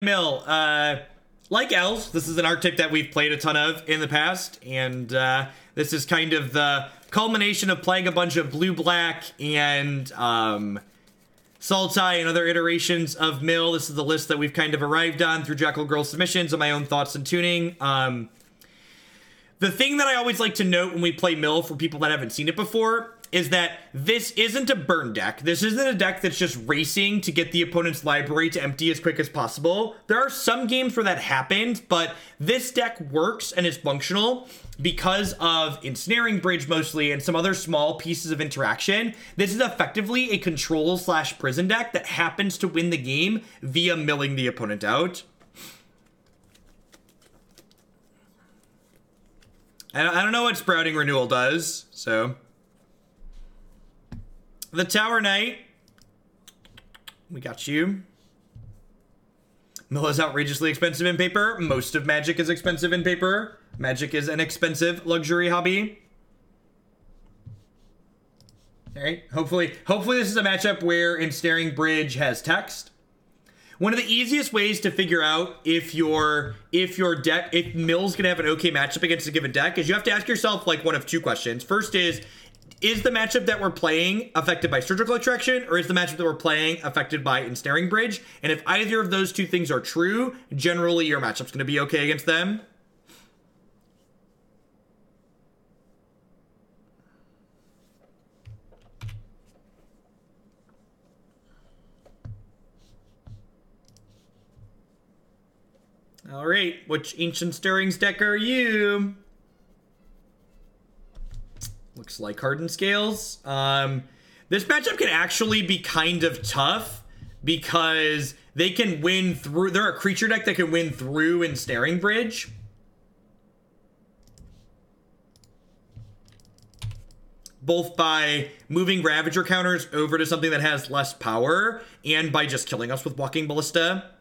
Mill, like Elves, this is an archetype that we've played a ton of in the past, and this is kind of the culmination of playing a bunch of blue-black and Sultai and other iterations of Mill. This is the list that we've kind of arrived on through Jackal Girl submissions and my own thoughts and tuning. The thing that I always like to note when we play Mill for people that haven't seen it before is that this isn't a burn deck. This isn't a deck that's just racing to get the opponent's library to empty as quick as possible. There are some games where that happens, but this deck works and is functional because of Ensnaring Bridge mostly and some other small pieces of interaction. This is effectively a control/prison deck that happens to win the game via milling the opponent out. I don't know what Sprouting Renewal does, so... The Tower Knight. We got you. Mill is outrageously expensive in paper. Most of Magic is expensive in paper. Magic is an expensive luxury hobby. Alright, hopefully this is a matchup where Ensnaring Bridge has text. One of the easiest ways to figure out if Mill's gonna have an okay matchup against a given deck is you have to ask yourself like one of two questions. First is the matchup that we're playing affected by Surgical Extraction, or is the matchup that we're playing affected by Ensnaring Bridge? And if either of those two things are true, generally your matchup's gonna be okay against them. All right, which Ancient Stirrings deck are you? Looks like Hardened Scales. This matchup can actually be kind of tough because they can win through. They're a creature deck that can win through Ensnaring Bridge. Both by moving Ravager counters over to something that has less power and by just killing us with Walking Ballista.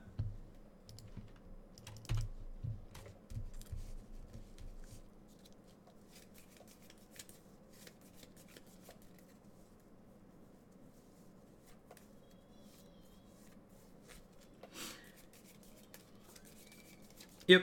Yep.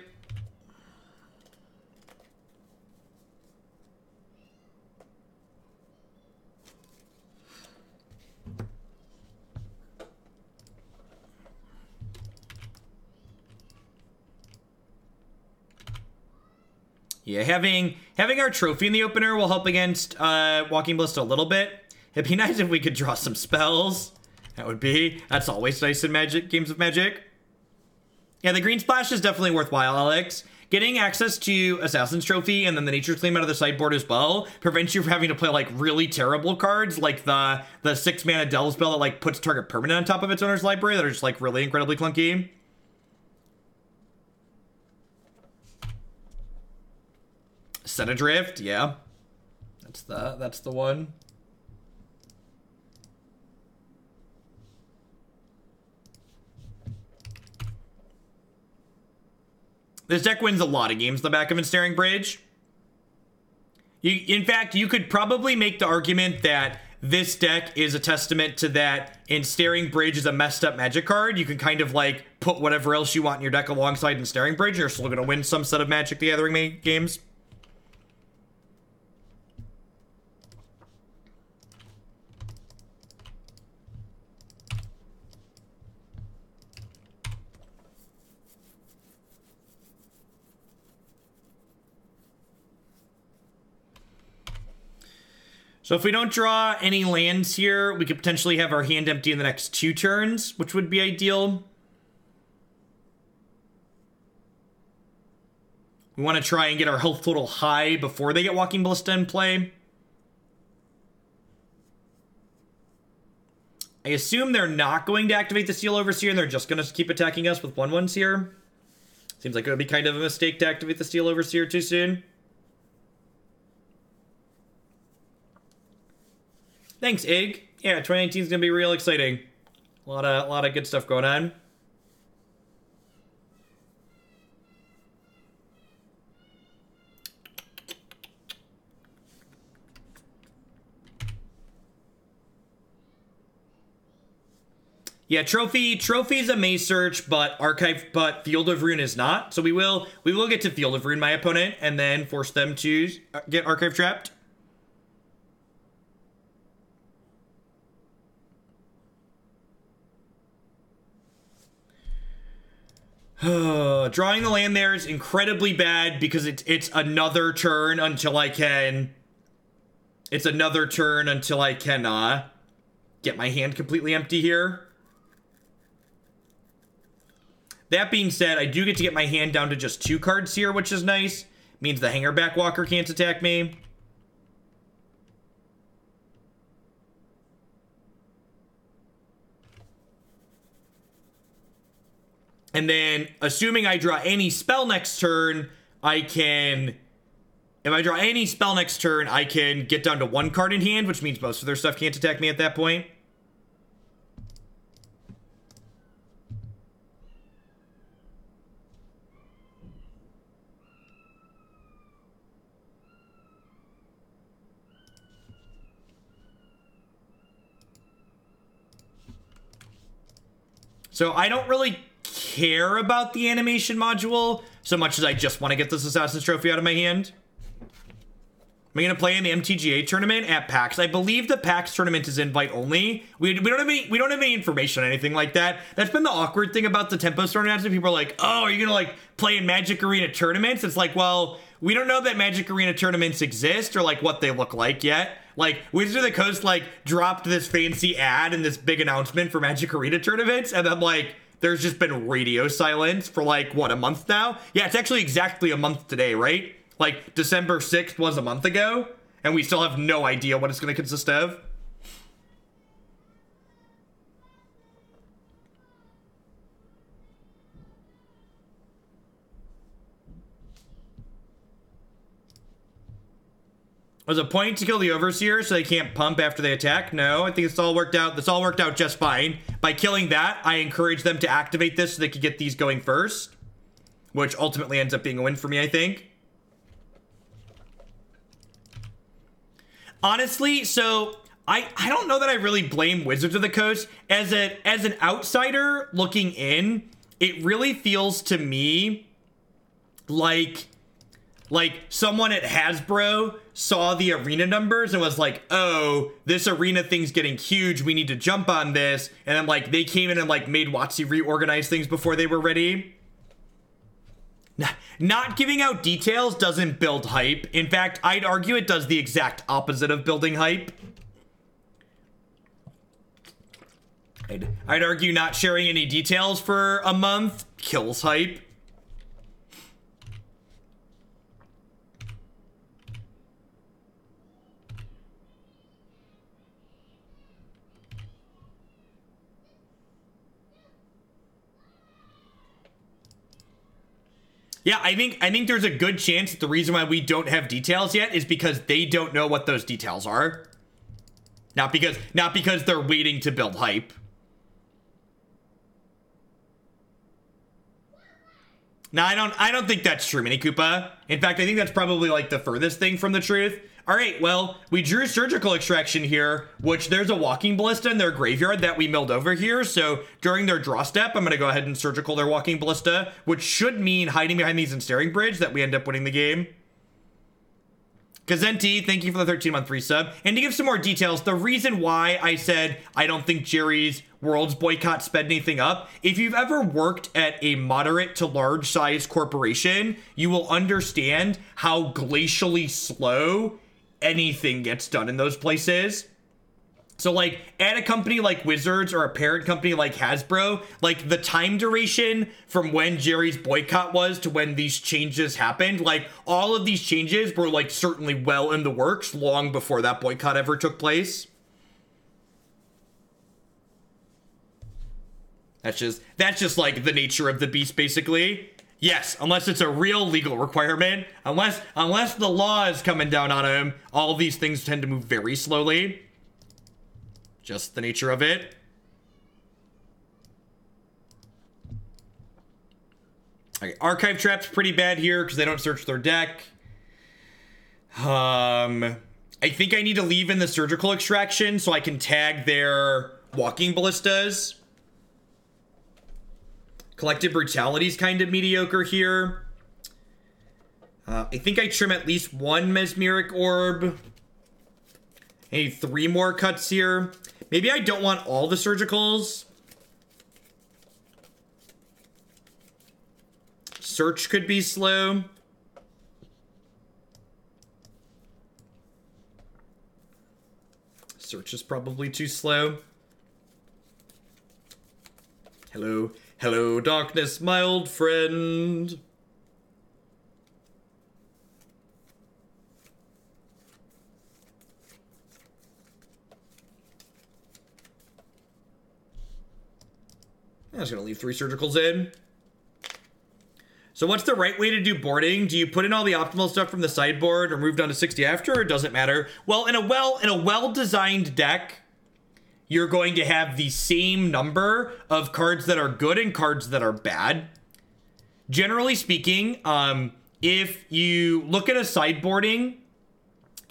Yeah, having our trophy in the opener will help against Walking Ballista a little bit. It'd be nice if we could draw some spells. That's always nice in Magic, games of Magic. Yeah, the green splash is definitely worthwhile, Alex. Getting access to Assassin's Trophy and then the Nature's Claim out of the sideboard as well prevents you from having to play like really terrible cards like the 6-mana Delve spell that like puts target permanent on top of its owner's library that are just like really incredibly clunky. Set Adrift, yeah. That's the one. This deck wins a lot of games in the back of Ensnaring Bridge. In fact, you could probably make the argument that this deck is a testament to that Ensnaring Bridge is a messed up Magic card. You can kind of like put whatever else you want in your deck alongside Ensnaring Bridge, and you're still going to win some set of Magic the Gathering games. So if we don't draw any lands here, we could potentially have our hand empty in the next 2 turns, which would be ideal. We want to try and get our health total high before they get Walking Ballista in play. I assume they're not going to activate the Steel Overseer and they're just going to keep attacking us with 1/1s here. Seems like it would be kind of a mistake to activate the Steel Overseer too soon. Thanks, Ig. Yeah, 2019 is gonna be real exciting. A lot of good stuff going on. Yeah, trophy's a maze search, but Field of Ruin is not. So we will get to Field of Ruin, my opponent, and then force them to get Archive trapped. Drawing the land there is incredibly bad because it's another turn until I can. It's another turn until I can get my hand completely empty here. That being said, I do get to get my hand down to just 2 cards here, which is nice. Means the Hangerback Walker can't attack me. And then, assuming I draw any spell next turn, I can... If I draw any spell next turn, I can get down to 1 card in hand, which means most of their stuff can't attack me at that point. So I don't really care about the animation module so much as I just want to get this Assassin's Trophy out of my hand. I'm going to play in the MTGA tournament at PAX. I believe the PAX tournament is invite only. We don't have any information on anything like that. That's been the awkward thing about the Tempo Store announcement. People are like, "Oh, are you going to like play in Magic Arena tournaments?" It's like, well, we don't know that Magic Arena tournaments exist or like what they look like yet. Like, Wizards of the Coast like dropped this fancy ad and this big announcement for Magic Arena tournaments, and then like there's just been radio silence for like what, a month now? Yeah, it's actually exactly a month today, right? Like, December 6th was a month ago, and we still have no idea what it's going to consist of. Was a point to kill the Overseer so they can't pump after they attack? No, I think it's all worked out. This all worked out just fine. By killing that, I encourage them to activate this so they could get these going first, which ultimately ends up being a win for me, I think. Honestly, so I don't know that I really blame Wizards of the Coast. As an outsider looking in, it really feels to me like someone at Hasbro saw the arena numbers and was like, oh, this arena thing's getting huge, we need to jump on this. And then like they came in and like made WotC reorganize things before they were ready. Not giving out details doesn't build hype. In fact, I'd argue it does the exact opposite of building hype. I'd argue not sharing any details for a month kills hype. Yeah, I think there's a good chance that the reason why we don't have details yet is because they don't know what those details are. Not because they're waiting to build hype. No, I don't think that's true, Mini Koopa. In fact, I think that's probably like the furthest thing from the truth. All right, well, we drew Surgical Extraction here, which there's a Walking Ballista in their graveyard that we milled over here. So during their draw step, I'm going to go ahead and Surgical their Walking Ballista, which should mean hiding behind these Ensnaring Bridge that we end up winning the game. Kazenti, thank you for the 13-month resub. And to give some more details, the reason why I said I don't think Jerry's Worlds boycott sped anything up, if you've ever worked at a moderate to large size corporation, you will understand how glacially slow anything gets done in those places. So like at a company like Wizards or a parent company like Hasbro, like the time duration from when Jerry's boycott was to when these changes happened, like all of these changes were like certainly well in the works long before that boycott ever took place. That's just like the nature of the beast, basically. Yes, unless it's a real legal requirement, unless the law is coming down on him, all of these things tend to move very slowly. Just the nature of it. Okay, Archive Trap's pretty bad here because they don't search their deck. I think I need to leave in the Surgical Extraction so I can tag their Walking Ballistas. Collective Brutality is kind of mediocre here. I think I trim at least one Mesmeric Orb. I need 3 more cuts here. Maybe I don't want all the surgicals. Search could be slow. Search is probably too slow. Hello, hello, darkness, my old friend. I'm just gonna leave 3 surgicals in. So what's the right way to do boarding? Do you put in all the optimal stuff from the sideboard or move down to 60 after, or does it matter? Well, in a well-designed deck, you're going to have the same number of cards that are good and cards that are bad. Generally speaking, if you look at a sideboarding,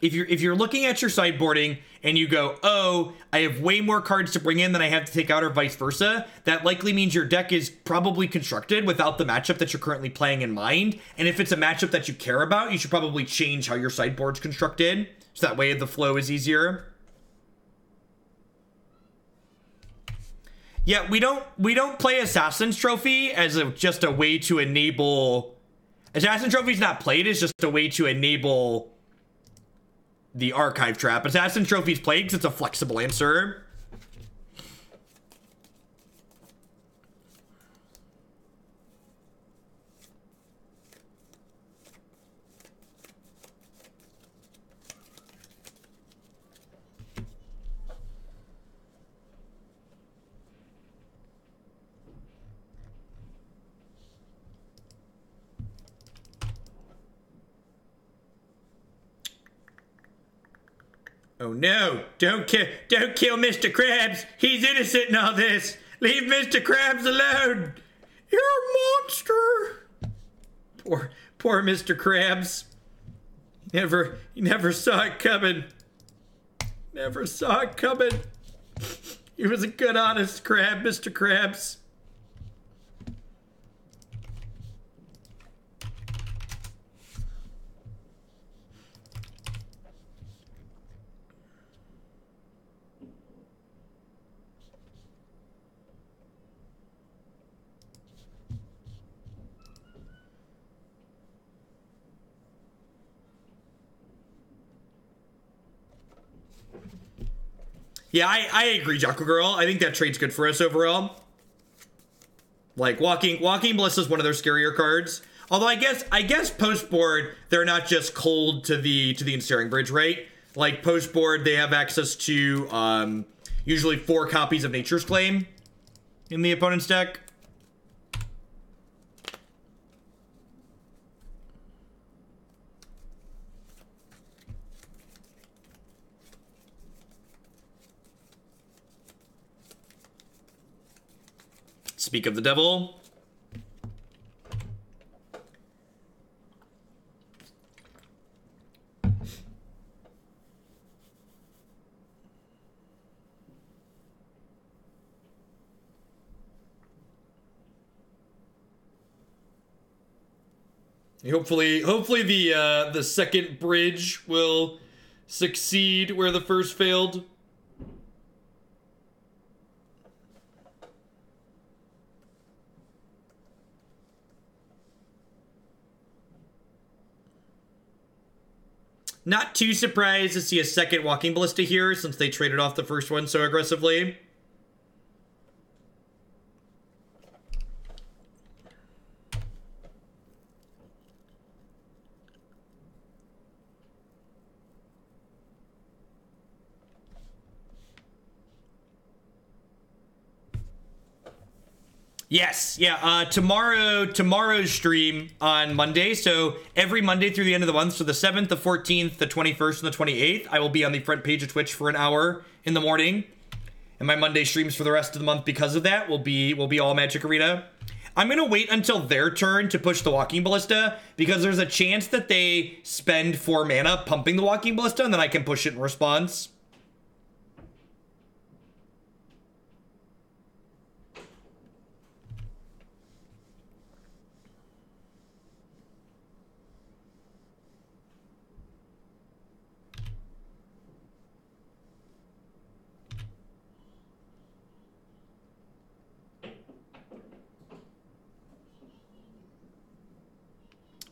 if you're looking at your sideboarding and you go, oh, I have way more cards to bring in than I have to take out, or vice versa, that likely means your deck is probably constructed without the matchup that you're currently playing in mind. And if it's a matchup that you care about, you should probably change how your sideboard's constructed, so that way the flow is easier. Yeah, we don't play Assassin's Trophy as just a way to enable... Assassin's Trophy's not played, it's just a way to enable the archive trap. Assassin's Trophy's played because it's a flexible answer. Oh no, don't kill Mr. Krabs. He's innocent in all this. Leave Mr. Krabs alone. You're a monster. Poor Mr. Krabs. He never saw it coming. Never saw it coming. He was a good, honest crab, Mr. Krabs. Yeah, I agree, Jackal Girl. I think that trade's good for us overall. Like, Walking Ballista is one of their scarier cards. Although I guess post board, they're not just cold to the Ensnaring Bridge, right? Like, post board, they have access to usually 4 copies of Nature's Claim in the opponent's deck. Speak of the Devil. Hopefully the second bridge will succeed where the first failed. Not too surprised to see a second Walking Ballista here, since they traded off the first one so aggressively. Yes, yeah, tomorrow's stream on Monday, so every Monday through the end of the month, so the 7th, the 14th, the 21st, and the 28th, I will be on the front page of Twitch for an hour in the morning, and my Monday streams for the rest of the month because of that will be all Magic Arena. I'm gonna wait until their turn to push the Walking Ballista, because there's a chance that they spend 4 mana pumping the Walking Ballista, and then I can push it in response.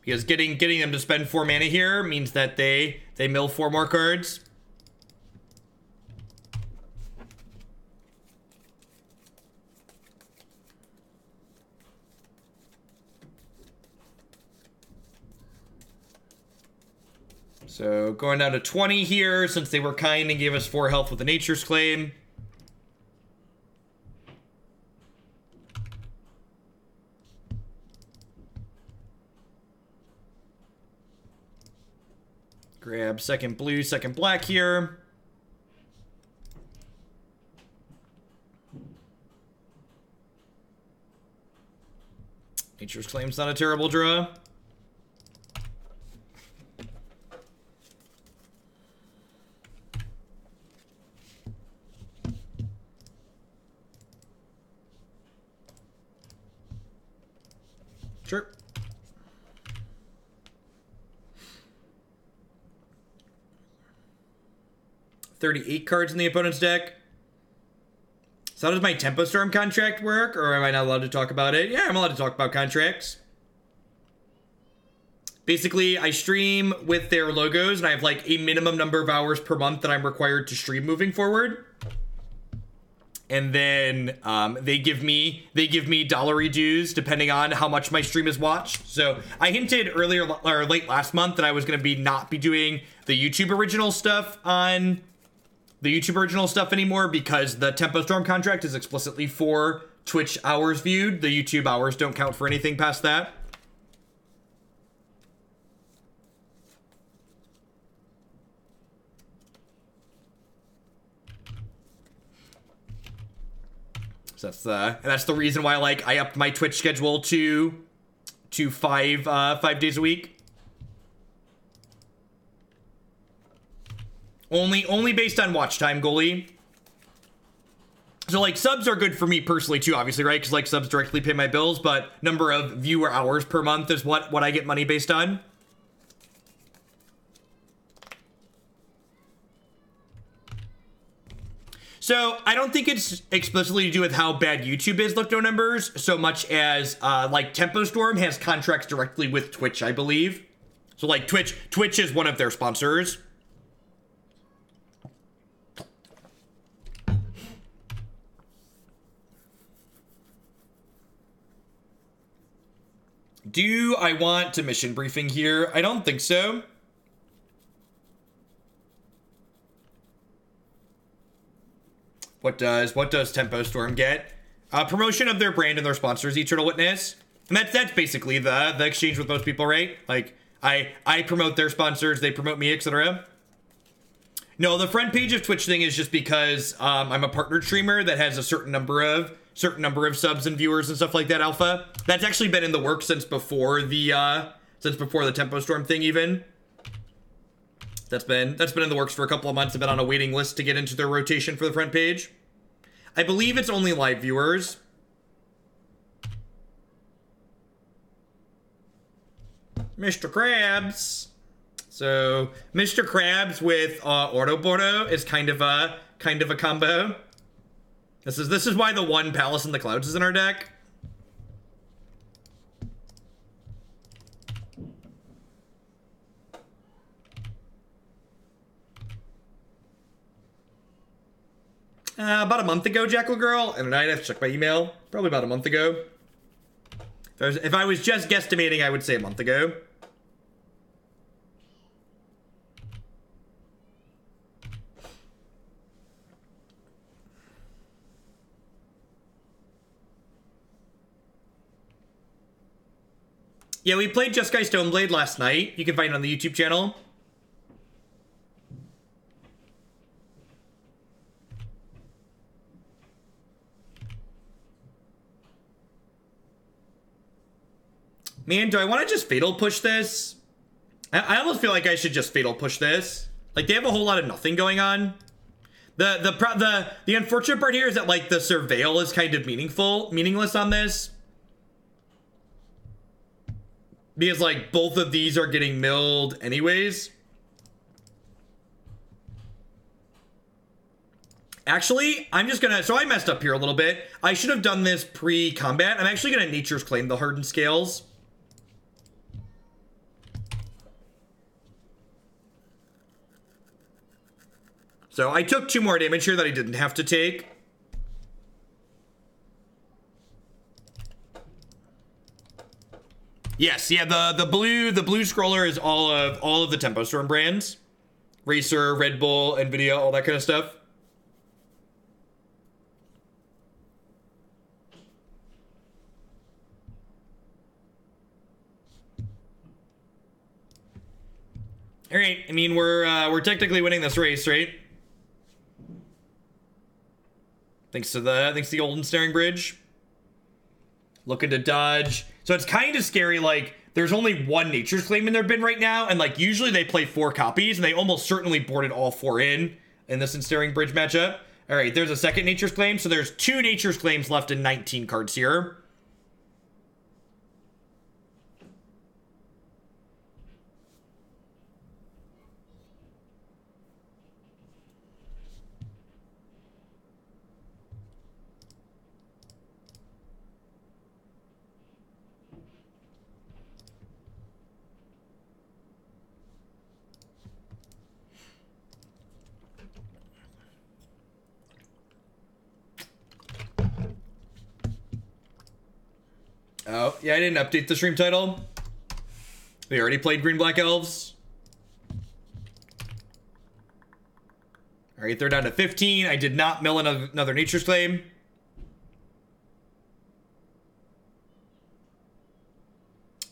Because getting them to spend 4 mana here means that they mill 4 more cards. So going down to 20 here, since they were kind and gave us 4 health with the Nature's Claim. Grab second blue, second black here. Nature's Claim's not a terrible draw. Sure. 38 cards in the opponent's deck. So how does my Tempo Storm contract work? Or am I not allowed to talk about it? Yeah, I'm allowed to talk about contracts. Basically, I stream with their logos, and I have like a minimum number of hours per month that I'm required to stream moving forward. And then they give me dollary dues depending on how much my stream is watched. So I hinted earlier or late last month that I was going to not be doing the YouTube original stuff on the YouTube original stuff anymore because the Tempo Storm contract is explicitly for Twitch hours viewed. The YouTube hours don't count for anything past that. So that's the reason why like I upped my Twitch schedule to 5 days a week. Only based on watch time, goalie. So like subs are good for me personally too, obviously, right? Because like subs directly pay my bills, but number of viewer hours per month is what I get money based on. So I don't think it's explicitly to do with how bad YouTube is, look no numbers, so much as like Tempo Storm has contracts directly with Twitch, I believe. So like Twitch is one of their sponsors. Do I want to mission briefing here? I don't think so. What does Tempo Storm get? Promotion of their brand and their sponsors, Eternal Witness. And that's basically the exchange with most people, right? Like, I promote their sponsors, they promote me, etc. No, the front page of Twitch thing is just because I'm a partnered streamer that has a certain number of subs and viewers and stuff like that, Alpha. That's actually been in the works since before the Tempo Storm thing even. That's been in the works for a couple of months. I've been on a waiting list to get into their rotation for the front page. I believe it's only live viewers. Mr. Krabs. So Mr. Krabs with Oboro is kind of a combo. This is why the one Palace in the Clouds is in our deck. About a month ago, Jackal Girl, and I'd have to check my email. Probably about a month ago. If I was just guesstimating, I would say a month ago. Yeah, we played Jeskai Stoneblade last night. You can find it on the YouTube channel. Man, do I want to just Fatal Push this? I almost feel like I should just Fatal Push this. Like, they have a whole lot of nothing going on. The unfortunate part here is that, like, the Surveil is kind of meaningless on this. Because, like, both of these are getting milled anyways. Actually, I'm just gonna... So I messed up here a little bit. I should have done this pre-combat. I'm actually gonna Nature's Claim the Hardened Scales. So I took 2 more damage here that I didn't have to take. Yes, yeah, the blue scroller is all of the Tempo Storm brands. Racer, Red Bull, Nvidia, all that kind of stuff. All right, I mean we're technically winning this race, right? Thanks to the old Ensnaring Bridge. Looking to dodge. So it's kind of scary, like, there's only 1 Nature's Claim in their bin right now, and, like, usually they play 4 copies, and they almost certainly boarded all 4 in this Ensnaring Bridge matchup. All right, there's a second Nature's Claim, so there's 2 Nature's Claims left in 19 cards here. Oh, yeah, I didn't update the stream title. We already played Green Black Elves. All right, they're down to 15. I did not mill another Nature's Claim.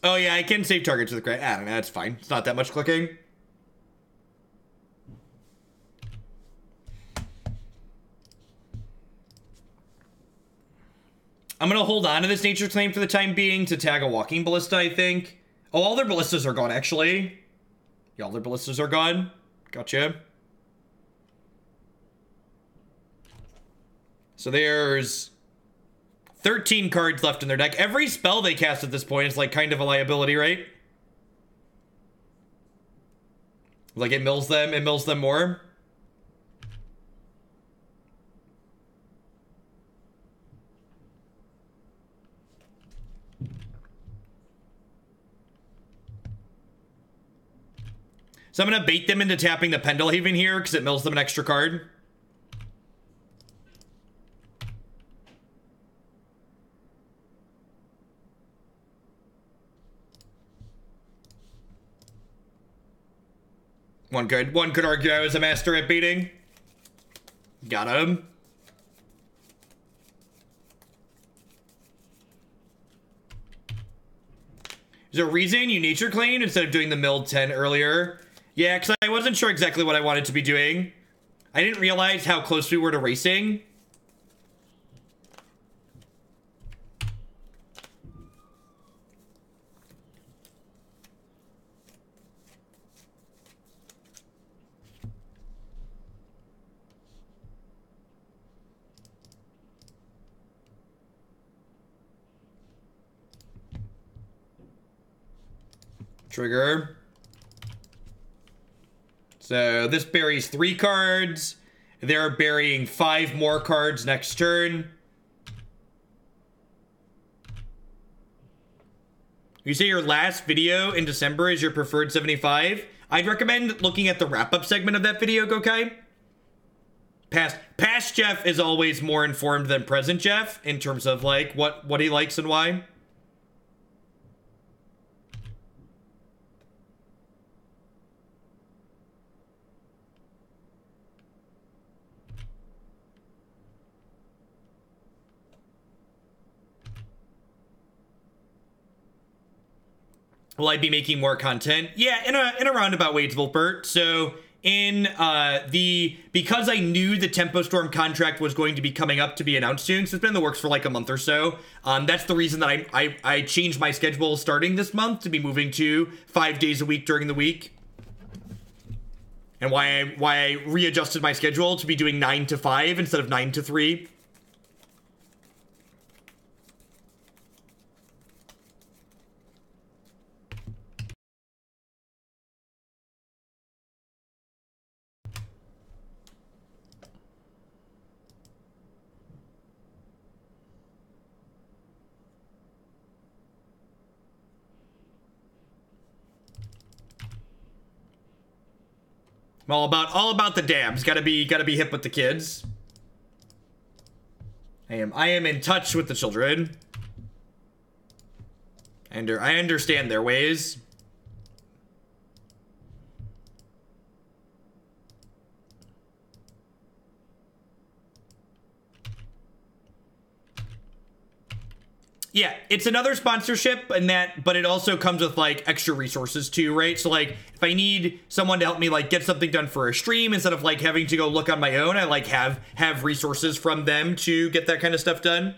Oh, yeah, I can save targets with the credit. I don't know, that's fine. It's not that much clicking. I'm going to hold on to this Nature's Claim for the time being to tag a Walking Ballista, I think. Oh, all their Ballistas are gone, actually. Yeah, all their Ballistas are gone. Gotcha. So there's 13 cards left in their deck. Every spell they cast at this point is, like, kind of a liability, right? Like, it mills them more. So I'm going to bait them into tapping the Pendelhaven here because it mills them an extra card. One could argue I was a master at baiting. Got him. Is there a reason you nature claimed instead of doing the milled 10 earlier? Yeah, because I wasn't sure exactly what I wanted to be doing. I didn't realize how close we were to racing. Trigger. So this buries 3 cards. They're burying 5 more cards next turn. You say your last video in December is your preferred 75? I'd recommend looking at the wrap-up segment of that video, Gokai. Past Jeff is always more informed than present Jeff in terms of, like, what he likes and why. Will I be making more content? Yeah, in a roundabout way, Volpert. So because I knew the Tempo Storm contract was going to be coming up to be announced soon, so it's been in the works for like a month or so. That's the reason that I changed my schedule starting this month to be moving to 5 days a week during the week. And why I readjusted my schedule to be doing 9 to 5 instead of 9 to 3. I'm all about the dams. Gotta be hip with the kids. I am in touch with the children. And I understand their ways. Yeah, it's another sponsorship and that, but it also comes with like extra resources too, right? So like if I need someone to help me like get something done for a stream instead of like having to go look on my own, I like have resources from them to get that kind of stuff done.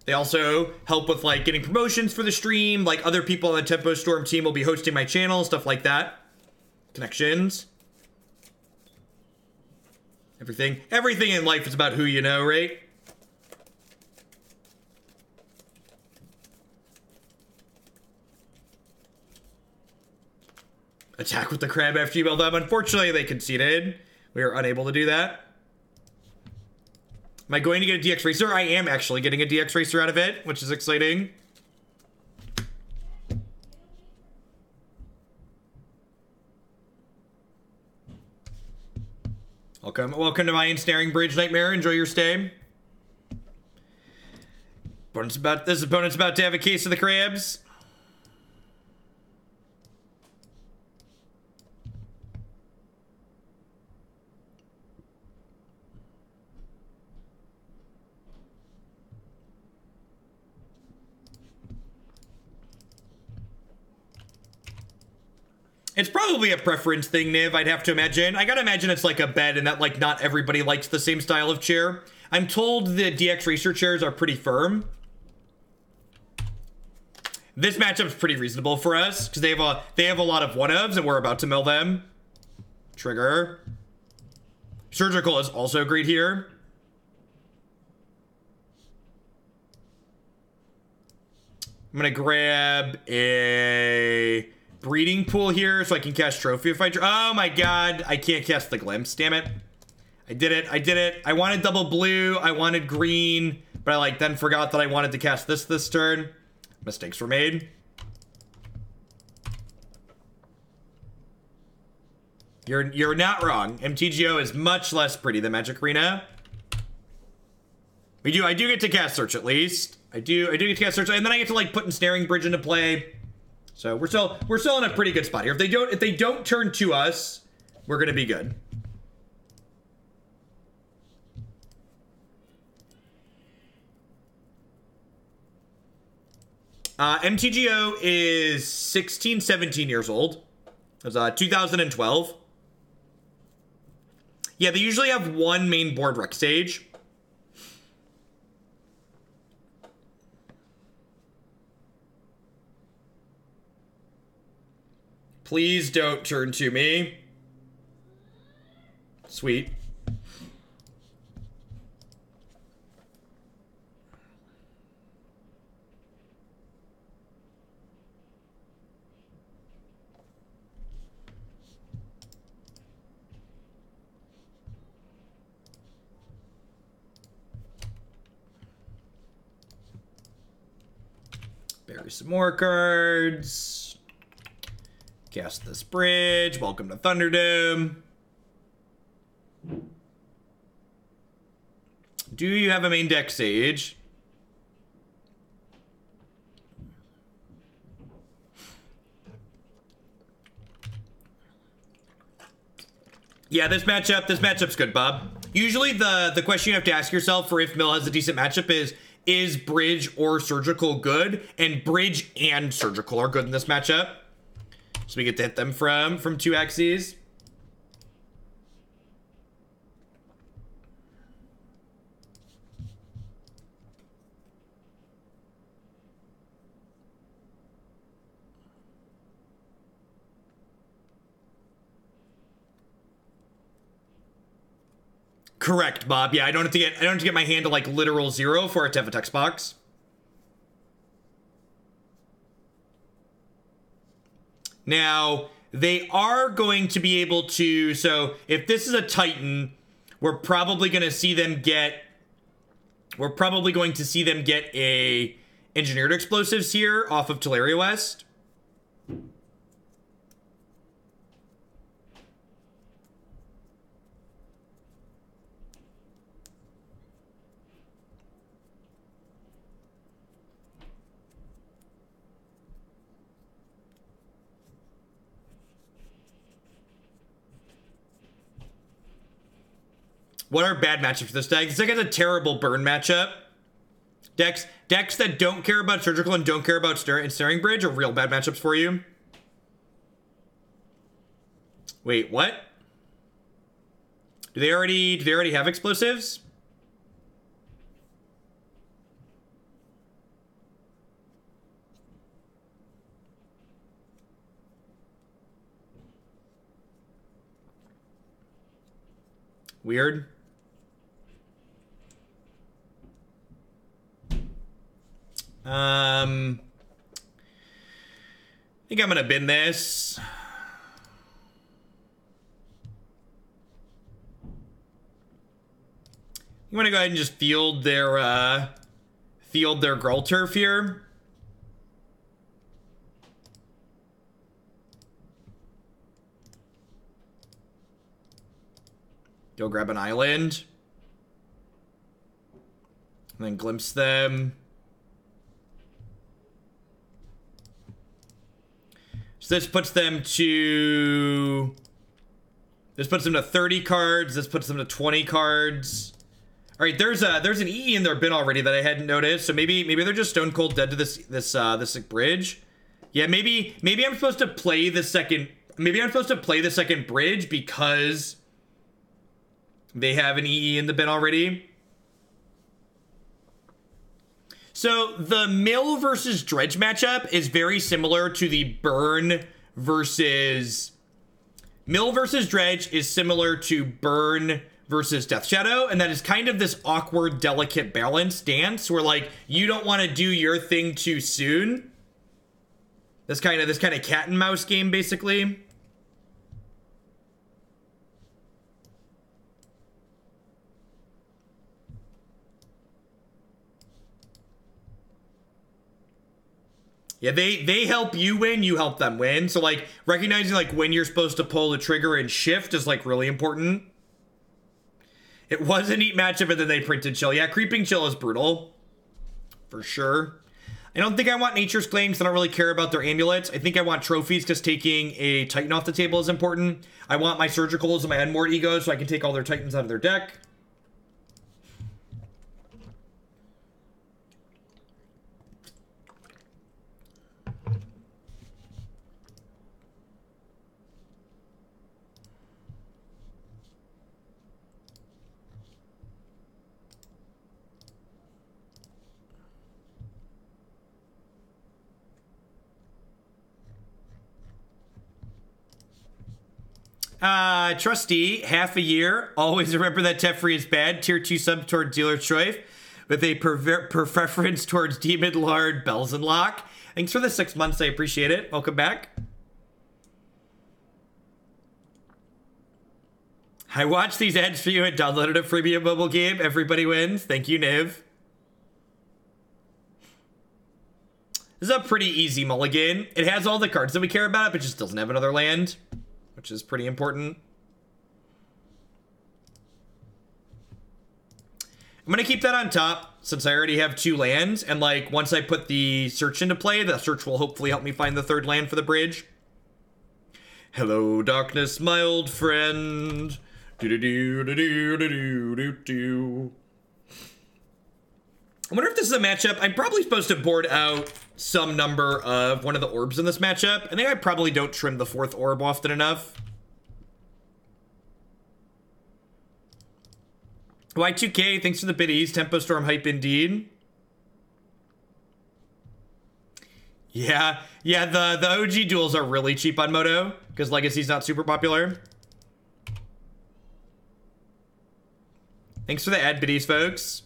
They also help with like getting promotions for the stream, like other people on the Tempo Storm team will be hosting my channel, stuff like that. Connections. Everything in life is about who you know, right? Attack with the crab after you build them. Unfortunately, they conceded. We are unable to do that. Am I going to get a DX Racer? I am actually getting a DX Racer out of it, which is exciting. Welcome to my Ensnaring Bridge Nightmare. Enjoy your stay. This opponent's about to have a case of the crabs. It's probably a preference thing, Niv, I'd have to imagine. I gotta imagine it's like a bed and that like not everybody likes the same style of chair. I'm told the DX Racer chairs are pretty firm. This matchup's pretty reasonable for us because they have a lot of one-ofs and we're about to mill them. Trigger. Surgical is also great here. I'm gonna grab a breeding pool here so I can cast Trophy if I... Oh my god, I can't cast the Glimpse, damn it. I did it. I wanted double blue, I wanted green, but I like then forgot that I wanted to cast this turn. Mistakes were made. You're not wrong. MTGO is much less pretty than Magic Arena. I do get to cast Search at least. I do get to cast Search, and then I get to like put Ensnaring Bridge into play. So we're still in a pretty good spot here. If they don't turn to us, we're gonna be good. MTGO is 16, 17 years old. It was 2012. Yeah, they usually have one main board rec stage. Please don't turn to me. Sweet. Bury some more cards. Cast this bridge. Welcome to Thunderdome. Do you have a main deck Sage? Yeah, this matchup's good, Bob. Usually the question you have to ask yourself for if Mill has a decent matchup is Bridge or Surgical good? And Bridge and Surgical are good in this matchup. So we get to hit them from two axes. Correct, Bob. Yeah, I don't have to get my hand to like literal 0 for it to have a text box. Now, they are going to be able to, so if this is a Titan, we're probably going to see them get a engineered explosives here off of Teleria West. What are bad matchups for this deck? This deck has a terrible burn matchup. Decks that don't care about Surgical and don't care about Ensnaring Bridge are real bad matchups for you. Wait, what? Do they already have explosives? Weird. I think I'm gonna bin this. You wanna go ahead and just field their Gruul Turf here. Go grab an island. And then glimpse them. So this puts them to 30 cards. This puts them to 20 cards. All right, there's an EE in their bin already that I hadn't noticed. So maybe they're just stone cold dead to this bridge. Yeah, maybe I'm supposed to play the second. Maybe I'm supposed to play the second bridge because they have an EE in the bin already. So the mill versus dredge matchup is very similar to the burn versus... Mill versus dredge is similar to burn versus Death Shadow, and that is kind of this awkward, delicate balance dance where, like, you don't want to do your thing too soon. This kind of cat and mouse game, basically. Yeah, they help you win, you help them win. So, like, recognizing, like, when you're supposed to pull the trigger and shift is, like, really important. It was a neat matchup, and then they printed Chill. Yeah, Creeping Chill is brutal. For sure. I don't think I want Nature's Claim because I don't really care about their amulets. I think I want trophies because taking a Titan off the table is important. I want my Surgicals and my Unmoored Ego so I can take all their Titans out of their deck. Trustee, half a year. Always remember that Teferi is bad. Tier 2 sub toward Dealer's Choice with a preference towards Demon Lord Bells and Lock. Thanks for the 6 months. I appreciate it. Welcome back. I watched these ads for you and downloaded a freemium mobile game. Everybody wins. Thank you, Niv. This is a pretty easy mulligan. It has all the cards that we care about, but just doesn't have another land, which is pretty important. I'm going to keep that on top since I already have 2 lands. And, like, once I put the search into play, the search will hopefully help me find the 3rd land for the bridge. Hello, darkness, my old friend. Do-do-do-do-do-do-do-do. I wonder if this is a matchup. I'm probably supposed to board out some number of one of the orbs in this matchup. I think I probably don't trim the 4th orb often enough. Y2K, thanks for the biddies. Tempo Storm hype indeed. Yeah, the OG duels are really cheap on Moto because Legacy's not super popular. Thanks for the ad biddies, folks.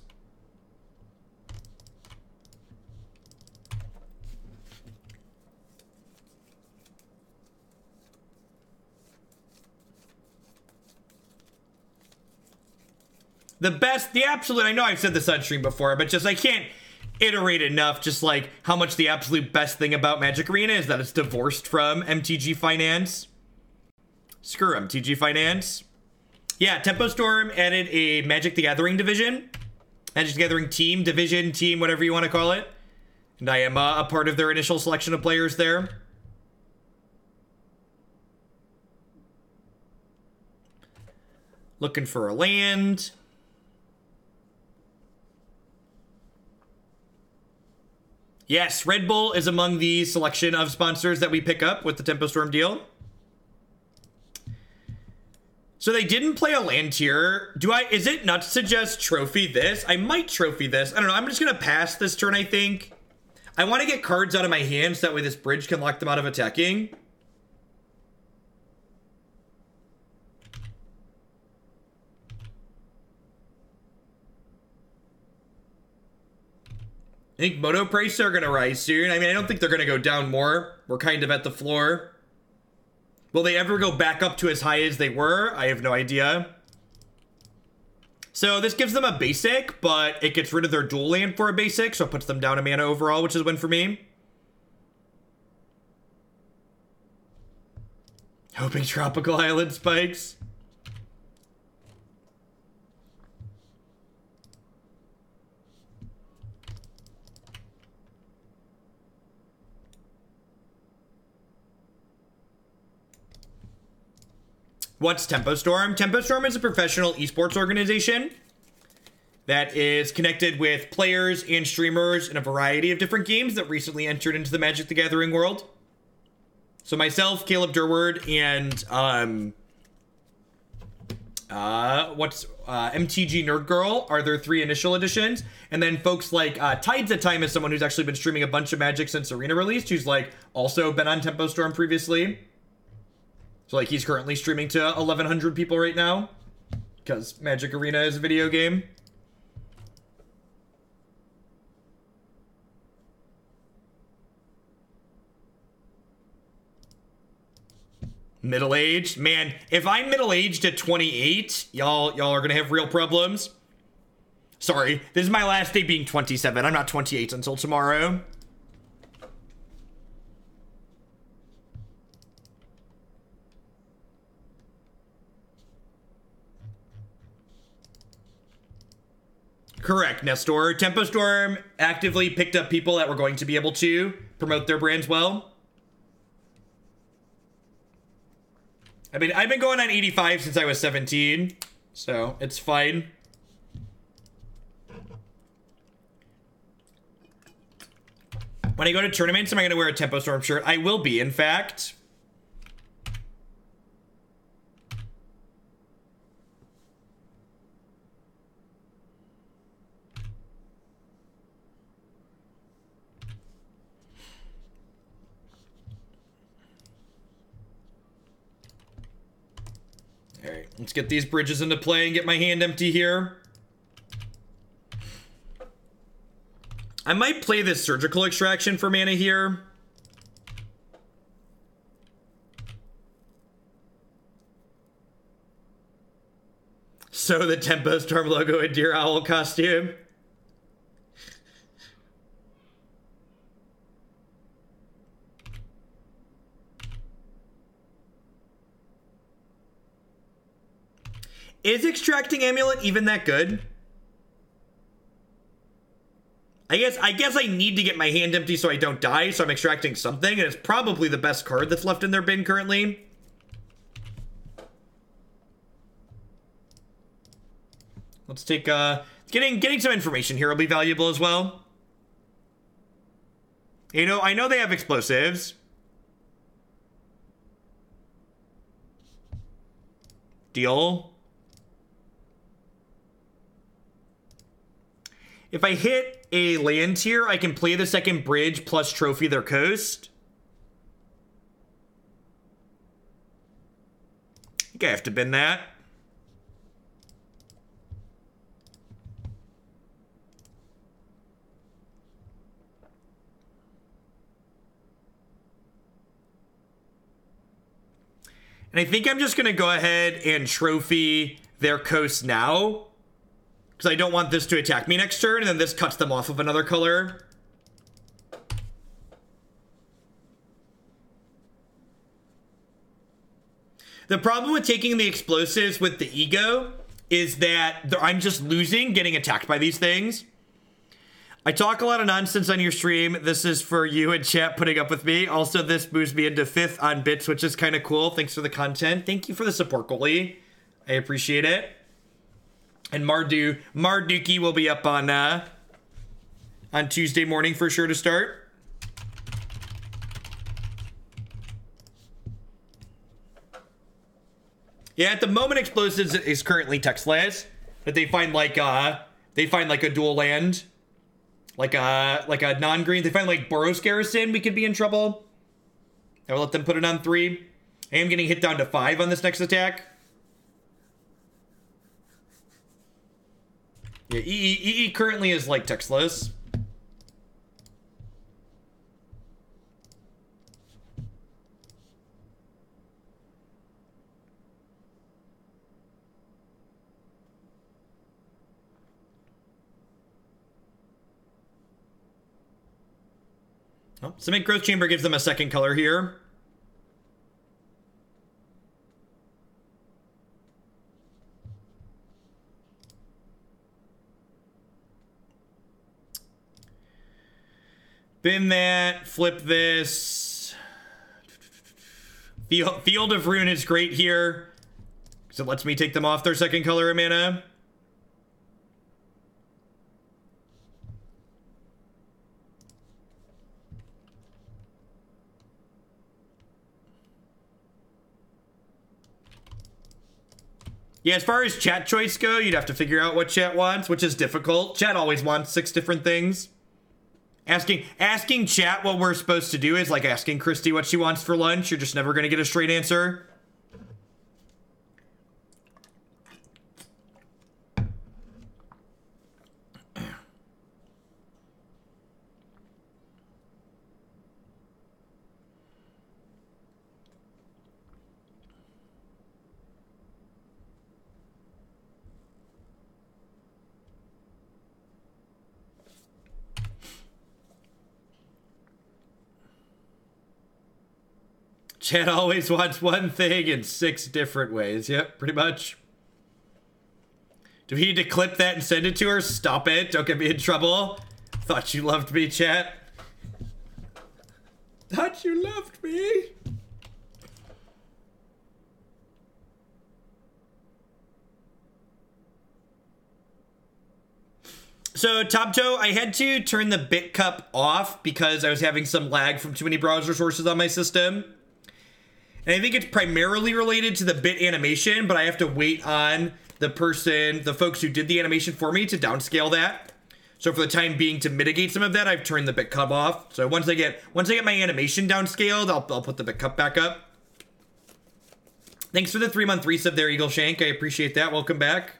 The absolute, I know I've said this on stream before, but just I can't iterate enough, just like how much the absolute best thing about Magic Arena is that it's divorced from MTG Finance. Screw MTG Finance. Yeah, Tempo Storm added a Magic the Gathering division. Magic the Gathering team, division, team, whatever you want to call it. And I am a part of their initial selection of players there. Looking for a land. Yes, Red Bull is among the selection of sponsors that we pick up with the Tempo Storm deal. So they didn't play a land tier. Is it nuts to just trophy this? I might trophy this. I don't know. I'm just going to pass this turn, I think. I want to get cards out of my hand so that way this bridge can lock them out of attacking. I think mono prices are going to rise soon. I mean, I don't think they're going to go down more. We're kind of at the floor. Will they ever go back up to as high as they were? I have no idea. So this gives them a basic, but it gets rid of their dual land for a basic, so it puts them down a mana overall, which is a win for me. Hoping Tropical Island spikes. What's Tempo Storm? Tempo Storm is a professional esports organization that is connected with players and streamers in a variety of different games that recently entered into the Magic the Gathering world. So myself, Caleb Durward, and MTG Nerd Girl are their 3 initial editions. And then folks like Tides at Time is someone who's actually been streaming a bunch of Magic since Arena released, who's like also been on Tempo Storm previously. So, like, he's currently streaming to 1,100 people right now because Magic Arena is a video game. Middle-aged? Man, if I'm middle-aged at 28, y'all are going to have real problems. Sorry, this is my last day being 27. I'm not 28 until tomorrow. Correct, Nestor. Tempo Storm actively picked up people that were going to be able to promote their brands well. I mean, I've been going on 85 since I was 17, so it's fine. When I go to tournaments, am I going to wear a Tempo Storm shirt? I will be, in fact. Alright, let's get these bridges into play and get my hand empty here. I might play this Surgical Extraction for mana here. So the Tempo Storm logo and Deer Owl costume. Is extracting Amulet even that good? I guess I need to get my hand empty so I don't die, so I'm extracting something, and it's probably the best card that's left in their bin currently. Let's take getting some information here will be valuable as well. You know, I know they have explosives. Deal. If I hit a land tier, I can play the second bridge plus trophy their coast. I think I have to bin that. And I think I'm just going to go ahead and trophy their coast now. because I don't want this to attack me next turn, and then this cuts them off of another color. The problem with taking the explosives with the ego is that I'm just losing getting attacked by these things. I talk a lot of nonsense on your stream. This is for you and chat putting up with me. Also, this moves me into 5th on bits, which is kind of cool. Thanks for the content. Thank you for the support, goalie. I appreciate it. And Marduki will be up on Tuesday morning for sure to start. Yeah, at the moment, explosives is currently textless, but they find like a dual land, like a non-green. They find like Boros Garrison, we could be in trouble. I will let them put it on 3. I am getting hit down to 5 on this next attack. Yeah, EE currently is like textless. Oh, Cement Growth Chamber gives them a second color here. Bin that, flip this. Field of Ruin is great here, because it lets me take them off their second color of mana. Yeah, as far as chat choice go, you'd have to figure out what chat wants, which is difficult. Chat always wants 6 different things. Asking chat what we're supposed to do is like asking Christy what she wants for lunch. You're just never going to get a straight answer. Chat always wants one thing in 6 different ways. Yep, pretty much. Do we need to clip that and send it to her? Stop it. Don't get me in trouble. Thought you loved me, chat. Thought you loved me. So, Topto, I had to turn the bit cup off because I was having some lag from too many browser sources on my system. And I think it's primarily related to the bit animation, but I have to wait on the folks who did the animation for me to downscale that. So for the time being, to mitigate some of that, I've turned the bit cup off. So once I get my animation downscaled, I'll put the bit cup back up. Thanks for the 3-month resub there, Eagle Shank. I appreciate that. Welcome back.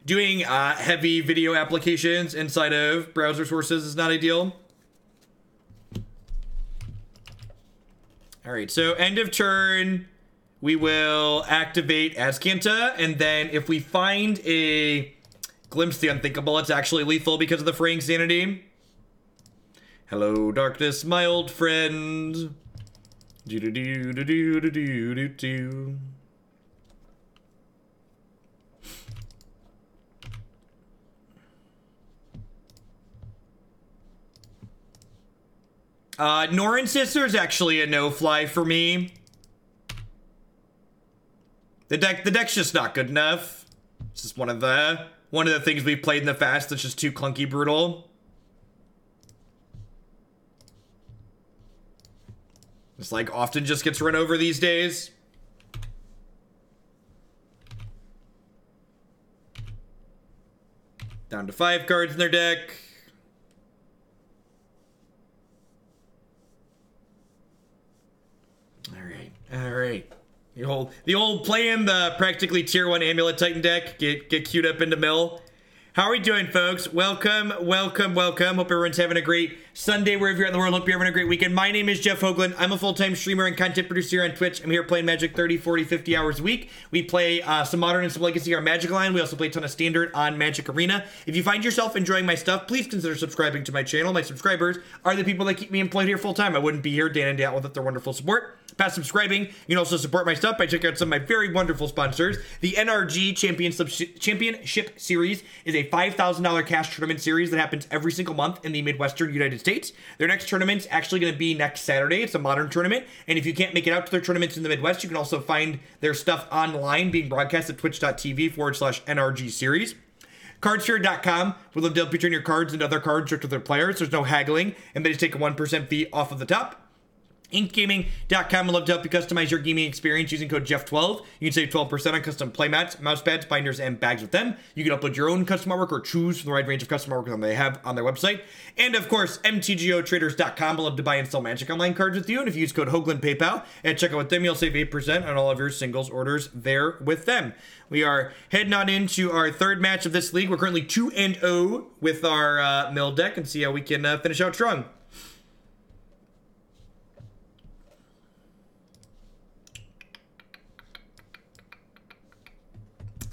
Doing heavy video applications inside of browser sources is not ideal. All right, so end of turn, we will activate Azcanta, and then if we find a Glimpse the Unthinkable, it's actually lethal because of the Fraying Sanity. Hello, darkness, my old friend. Do do do do do do do do do. Norrin Sister is actually a no-fly for me. The deck's just not good enough. It's just one of the things we've played in the past that's just too clunky brutal. It's like often just gets run over these days. Down to 5 cards in their deck. All right. The old playing the practically tier 1 Amulet Titan deck, get queued up into mill. How are we doing, folks? Welcome, welcome, welcome. Hope everyone's having a great Sunday wherever you're in the world. Hope you're having a great weekend. My name is Jeff Hoagland. I'm a full-time streamer and content producer here on Twitch. I'm here playing Magic 30, 40, 50 hours a week. We play some Modern and some Legacy, our Magic line. We also play a ton of Standard on Magic Arena. If you find yourself enjoying my stuff, please consider subscribing to my channel. My subscribers are the people that keep me employed here full-time. I wouldn't be here day in and day out without their wonderful support. Past subscribing, you can also support my stuff by checking out some of my very wonderful sponsors. The NRG Championship Series is a $5,000 cash tournament series that happens every single month in the Midwestern United States. Their next tournament's actually going to be next Saturday. It's a Modern tournament, and if you can't make it out to their tournaments in the Midwest, you can also find their stuff online being broadcast at twitch.tv/NRG Series. Cardsphere.com will love to help you turn your cards into other cards to their players. There's no haggling, and they just take a 1% fee off of the top. InkGaming.com will love to help you customize your gaming experience using code Jeff12. You can save 12% on custom playmats, mouse pads, binders, and bags with them. You can upload your own custom artwork or choose from the wide range of custom artwork that they have on their website. And of course, MTGOtraders.com will love to buy and sell Magic Online cards with you. And if you use code Hoagland PayPal and check out with them, you'll save 8% on all of your singles orders there with them. We are heading on into our third match of this league. We're currently 2-0 with our mill deck and see how we can finish out strong.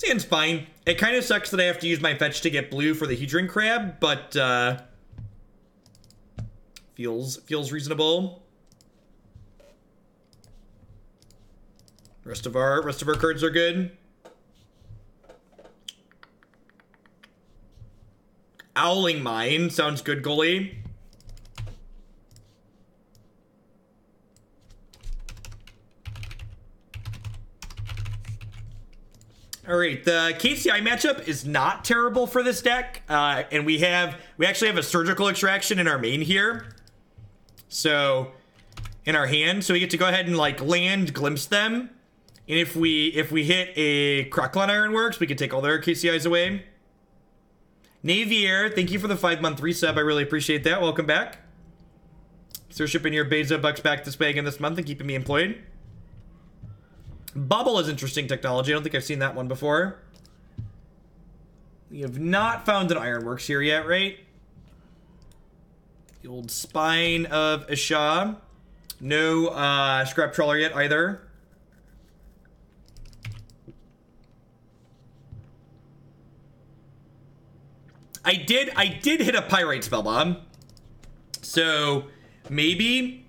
It's fine. It kind of sucks that I have to use my fetch to get blue for the Hedron Crab, but feels reasonable. Rest of our cards are good. Owling Mine sounds good, goalie. All right, the KCI matchup is not terrible for this deck, and we actually have a Surgical Extraction in our main here, so in our hand, so we get to go ahead and like land Glimpse them, and if we hit a Crocklon Ironworks, we can take all their KCIs away. Navier, thank you for the 5-month resub. I really appreciate that. Welcome back. So shipping your Beza Bucks back this way again this month and keeping me employed. Bubble is interesting technology. I don't think I've seen that one before. We have not found an Ironworks here yet, right? The old Spine of Isha. No Scrap Trawler yet either. I did hit a Pyrite Spellbomb. So maybe...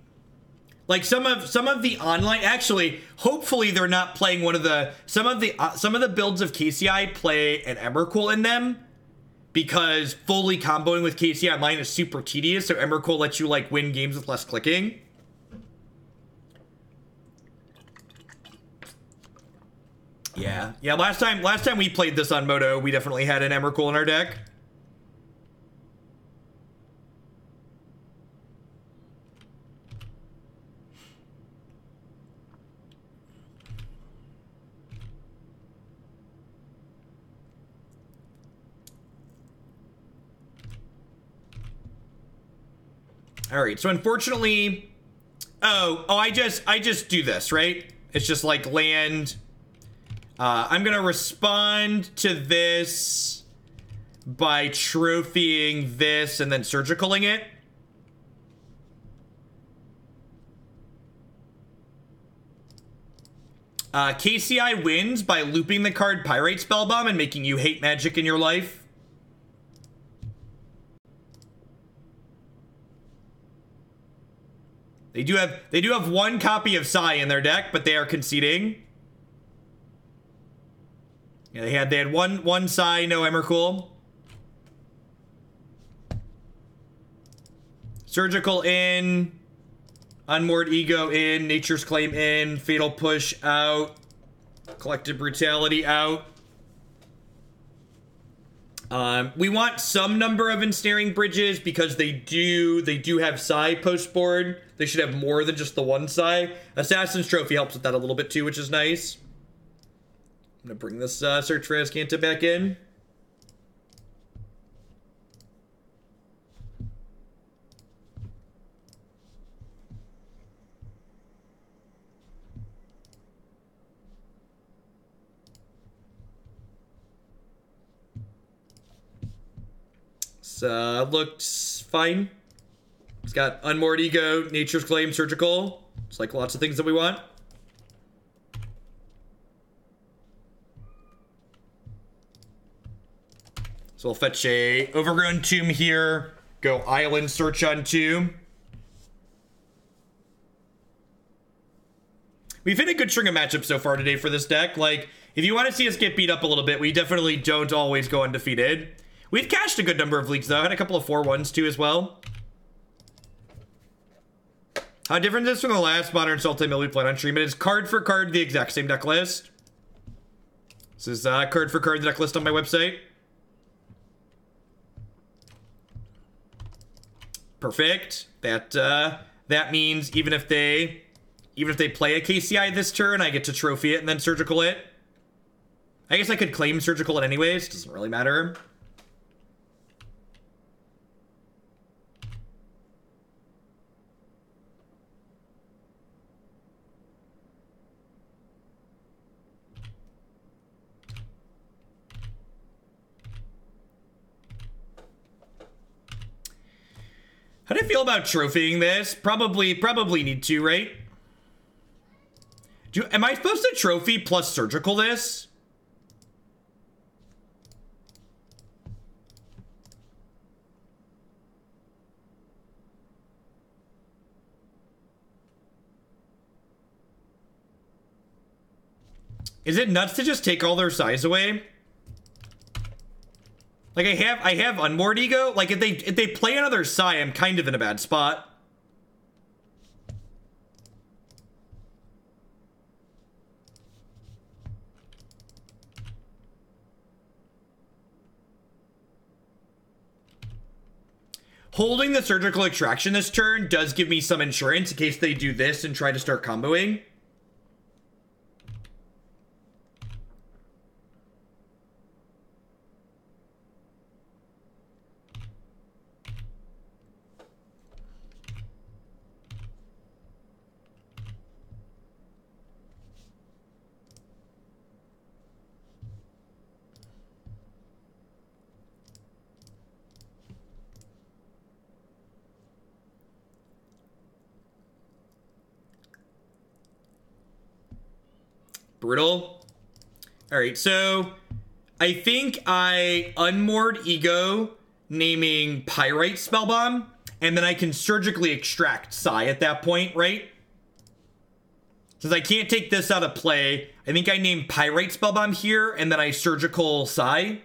like some of the online, actually, hopefully they're not playing one of the some of the builds of KCI play an Emrakul in them, because fully comboing with KCI online is super tedious. So Emrakul lets you like win games with less clicking. Yeah. Last time we played this on Moto, we definitely had an Emrakul in our deck. All right, so unfortunately, I just do this, right? It's just like land. I'm gonna respond to this by trophying this and then surgicaling it. KCI wins by looping the card Pyrite Spellbomb and making you hate Magic in your life. They do have one copy of Sai in their deck, but they are conceding. Yeah, they had one Sai, no Emrakul. Surgical in, Unmoored Ego in, Nature's Claim in, Fatal Push out, Collective Brutality out. We want some number of Ensnaring Bridges because they do have Sai post board. They should have more than just the one Sai. Assassin's Trophy helps with that a little bit too, which is nice. I'm gonna bring this Search for Azcanta back in. looks fine. It's got Unmoored Ego, Nature's Claim, Surgical. It's like lots of things that we want. So we'll fetch a Overgrown Tomb here. Go Island Search on Tomb. We've hit a good string of matchups so far today for this deck. Like, if you want to see us get beat up a little bit, we definitely don't always go undefeated. We've cashed a good number of leagues, though. Had a couple of 4-1s, too, as well. How different is this from the last Modern Sultai mill we played on stream? It is card for card the exact same deck list. This is card for card the deck list on my website. Perfect. That means even if they play a KCI this turn, I get to trophy it and then surgical it. I guess I could claim surgical it anyways. Doesn't really matter. How do you feel about trophying this? Probably need to, right? Am I supposed to trophy plus surgical this? Is it nuts to just take all their size away? Like, I have Unmoored Ego. Like, if they play another Psy, I'm kind of in a bad spot. Holding the Surgical Extraction this turn does give me some insurance in case they do this and try to start comboing. Brutal. All right, so I think I Unmoored Ego, naming Pyrite Spellbomb, and then I can surgically extract Psy at that point, right? Since I can't take this out of play, I think I name Pyrite Spellbomb here, and then I surgical Psy.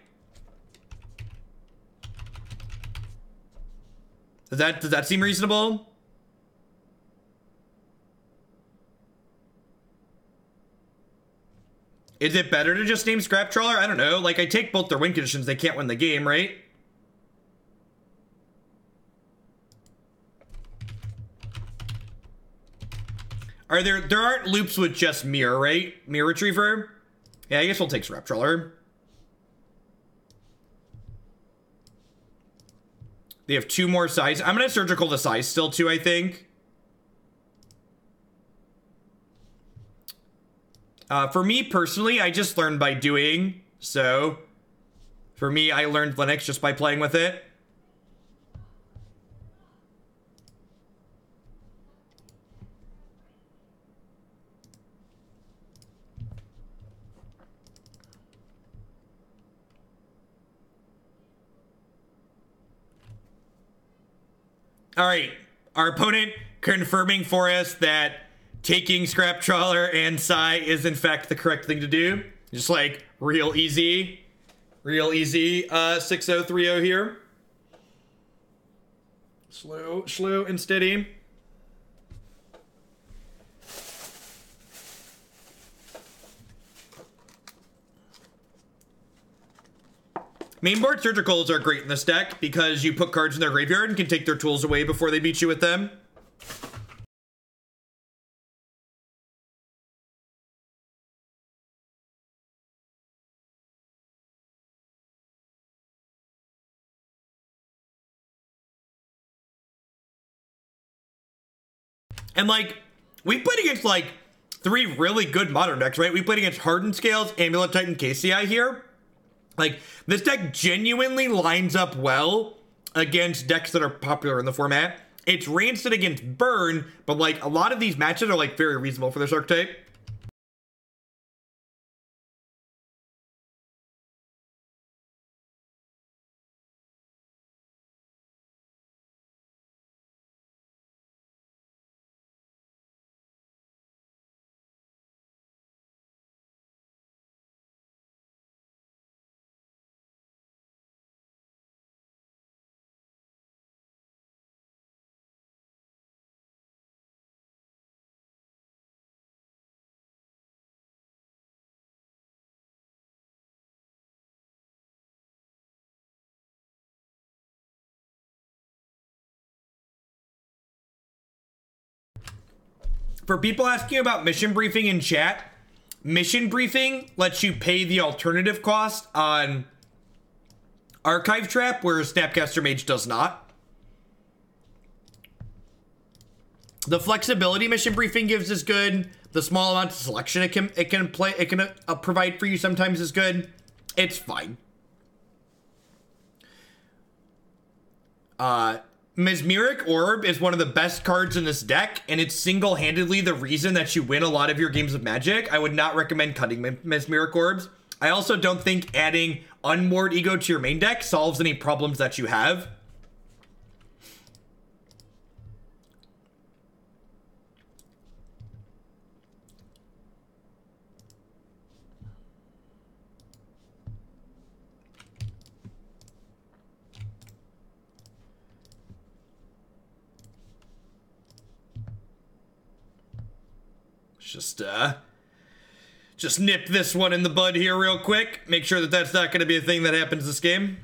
Does that seem reasonable? Is it better to just name Scrap Trawler? I don't know. Like, I take both their win conditions. They can't win the game, right? There aren't loops with just Mirror, right? Mirror Retriever? Yeah, I guess we'll take Scrap Trawler. They have 2 more size. I'm gonna surgical the size still too, I think. For me personally, I just learned by doing. So for me, I learned Linux just by playing with it. All right, our opponent confirming for us that taking Scrap Trawler and Psy is in fact the correct thing to do. Just like real easy 6-0-3-0 here. Slow and steady. Mainboard surgicals are great in this deck because you put cards in their graveyard and can take their tools away before they beat you with them. And like, we played against like 3 really good modern decks, right? We played against Hardened Scales, Amulet Titan, KCI here. Like, this deck genuinely lines up well against decks that are popular in the format. It's rancid against burn, but like a lot of these matches are like very reasonable for this archetype. For people asking about mission briefing in chat, mission briefing lets you pay the alternative cost on Archive Trap, whereas Snapcaster Mage does not. The flexibility mission briefing gives is good. The small amount of selection it can provide for you sometimes is good. It's fine. Mesmeric Orb is one of the best cards in this deck, and it's single-handedly the reason that you win a lot of your games of Magic. I would not recommend cutting Mesmeric Orbs. I also don't think adding Unmoored Ego to your main deck solves any problems that you have. Just nip this one in the bud here real quick. Make sure that that's not going to be a thing that happens this game.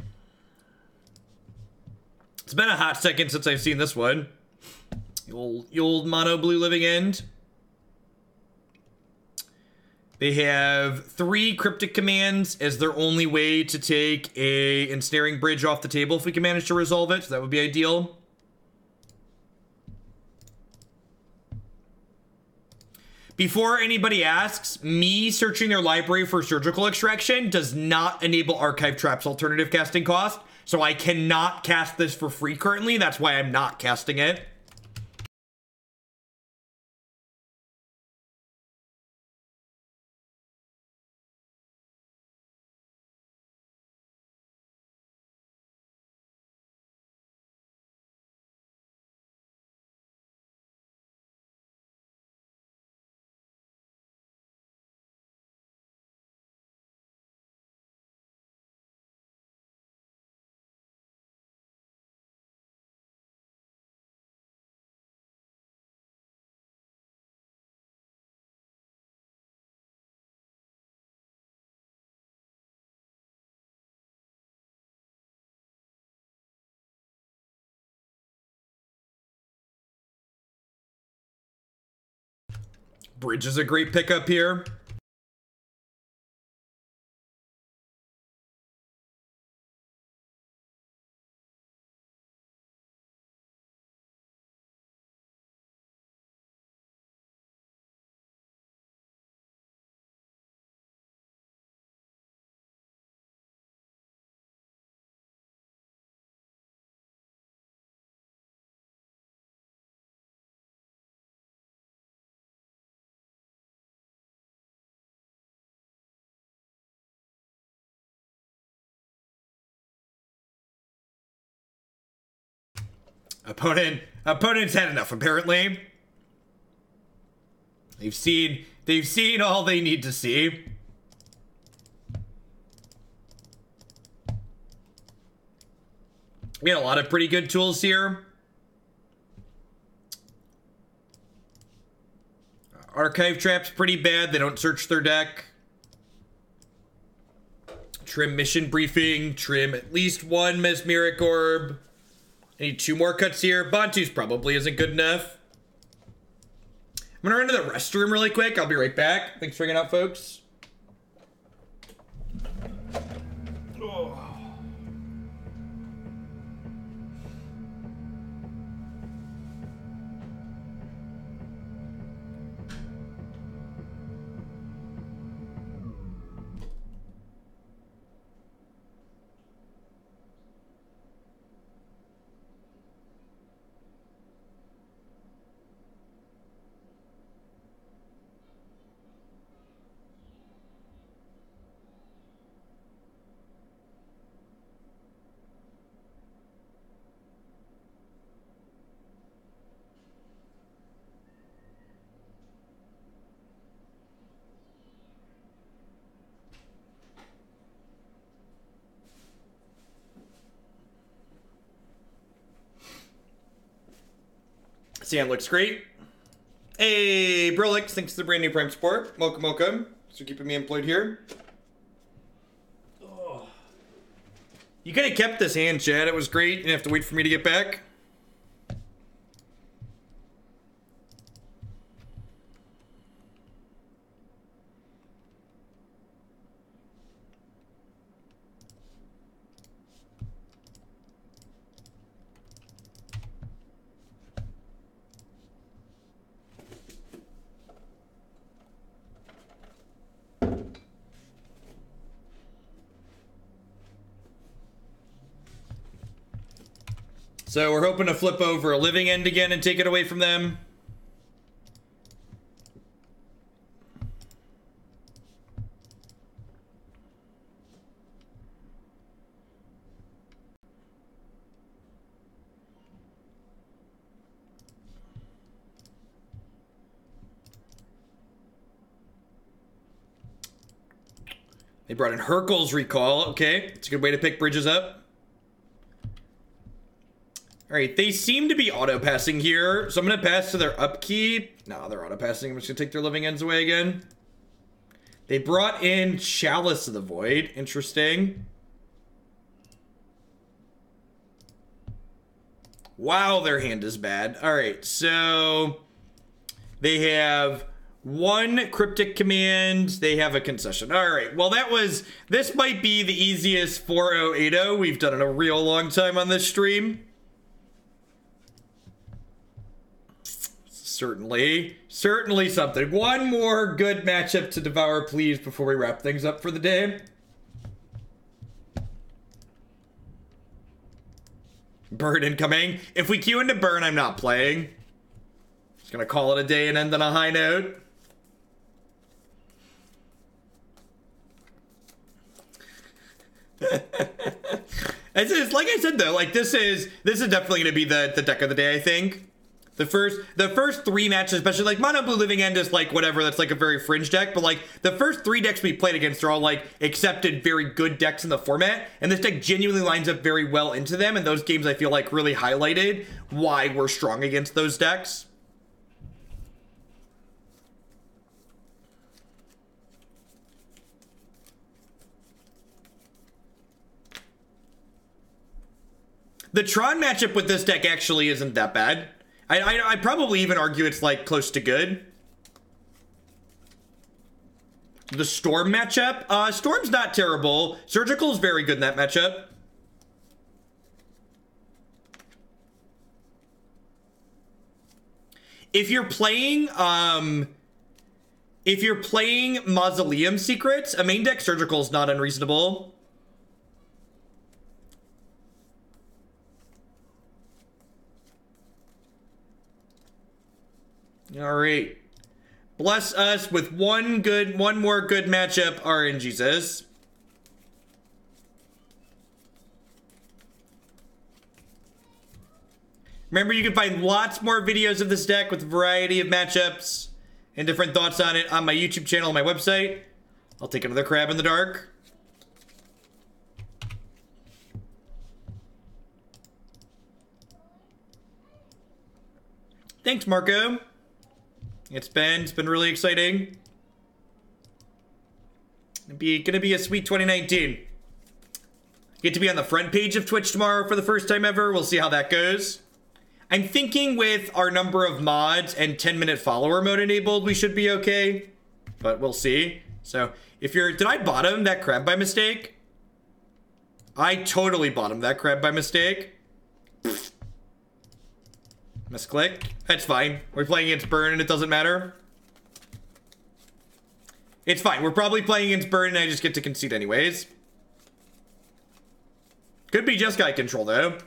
It's been a hot second since I've seen this one. The old mono blue Living End. They have 3 cryptic commands as their only way to take a Ensnaring Bridge off the table if we can manage to resolve it. So that would be ideal. Before anybody asks, me searching their library for surgical extraction does not enable Archive Trap's alternative casting cost, so I cannot cast this for free currently. That's why I'm not casting it. Bridge is a great pickup here. Opponent's had enough, apparently. They've seen all they need to see. We got a lot of pretty good tools here. Archive Trap's pretty bad. They don't search their deck. Trim mission briefing. Trim at least 1 Mesmeric Orb. I need 2 more cuts here. Bontu's probably isn't good enough. I'm gonna run to the restroom really quick. I'll be right back. Thanks for hanging out, folks. Oh. Sand looks great. Hey, Brolix, thanks for the brand new Prime support. Welcome, welcome. So keeping me employed here. Oh. You could have kept this hand, Chad. It was great. You didn't have to wait for me to get back. So we're hoping to flip over a living end again and take it away from them. They brought in Hurkyl's Recall. Okay, it's a good way to pick bridges up. All right, they seem to be auto-passing here, so I'm going to pass to their upkeep. No, they're auto-passing. I'm just going to take their living ends away again. They brought in Chalice of the Void. Interesting. Wow, their hand is bad. All right, so they have one Cryptic Command. They have a Concession. All right, well, this might be the easiest 4-0-8-0 we've done in a real long time on this stream. Certainly something. One more good matchup to devour, please, before we wrap things up for the day. Burn incoming. If we queue into Burn, I'm not playing. Just gonna call it a day and end on a high note. It's like I said though, like this is definitely gonna be the deck of the day, I think. The first three matches, especially like Mono Blue Living End is like whatever, that's like a very fringe deck, but like the first three decks we played against are all like accepted very good decks in the format, and this deck genuinely lines up very well into them, and those games I feel like really highlighted why we're strong against those decks. The Tron matchup with this deck actually isn't that bad. I'd probably even argue it's like close to good. The Storm matchup, Storm's not terrible. Surgical's very good in that matchup. If you're playing Mausoleum Secrets, a main deck Surgical's not unreasonable. All right. Bless us with one more good matchup, RNGesus. Remember, you can find lots more videos of this deck with a variety of matchups and different thoughts on it on my YouTube channel and my website. I'll take another crab in the dark. Thanks, Marco. It's been really exciting. Gonna be a sweet 2019. Get to be on the front page of Twitch tomorrow for the first time ever. We'll see how that goes. I'm thinking with our number of mods and 10-minute follower mode enabled, we should be okay. But we'll see. So if you're, did I bottom that crab by mistake? I totally bottomed that crab by mistake. Misclick. That's fine. We're playing against Burn and it doesn't matter. It's fine. We're probably playing against Burn and I just get to concede anyways. Could be just guy control though.